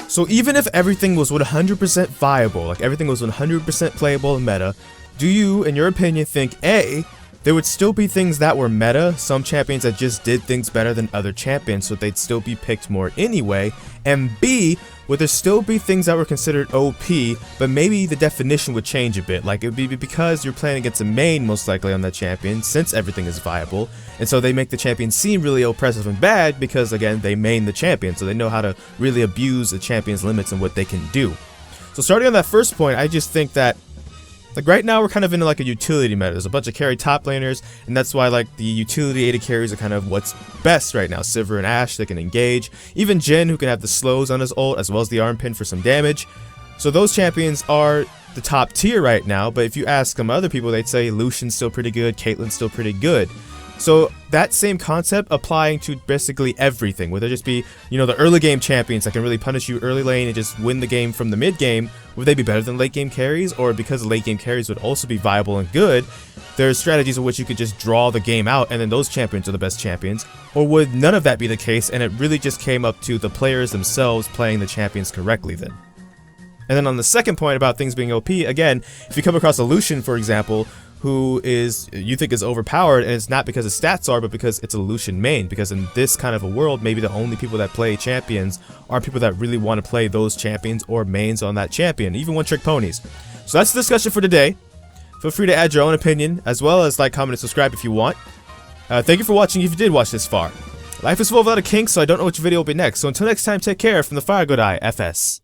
So even if everything was 100% viable, like everything was 100% playable in meta, do you, in your opinion, think A, there would still be things that were meta, some champions that just did things better than other champions, so they'd still be picked more anyway, and B, would there still be things that were considered OP, but maybe the definition would change a bit, like it would be because you're playing against a main most likely on that champion, since everything is viable, and so they make the champion seem really oppressive and bad because, again, they main the champion, so they know how to really abuse the champion's limits and what they can do. So starting on that first point, I just think that like right now we're kind of into like a utility meta. There's a bunch of carry top laners, and that's why like the utility AD carries are kind of what's best right now. Sivir and Ashe, they can engage. Even Jhin, who can have the slows on his ult as well as the arm pin for some damage. So those champions are the top tier right now, but if you ask some other people, they'd say Lucian's still pretty good, Caitlyn's still pretty good. So that same concept applying to basically everything, whether it just be, you know, the early game champions that can really punish you early lane and just win the game from the mid game, would they be better than late game carries? Or because late game carries would also be viable and good, there's strategies in which you could just draw the game out and then those champions are the best champions? Or would none of that be the case and it really just came up to the players themselves playing the champions correctly then? And then on the second point about things being OP, again, if you come across a Lucian, for example, who is you think is overpowered, and it's not because his stats are, but because it's a Lucian main, because in this kind of a world, maybe the only people that play champions are people that really want to play those champions or mains on that champion, even one-trick ponies. So that's the discussion for today. Feel free to add your own opinion, as well as like, comment, and subscribe if you want. Thank you for watching if you did watch this far. Life is full of a lot of kinks, so I don't know which video will be next, so until next time, take care from the Fire God Eye FS.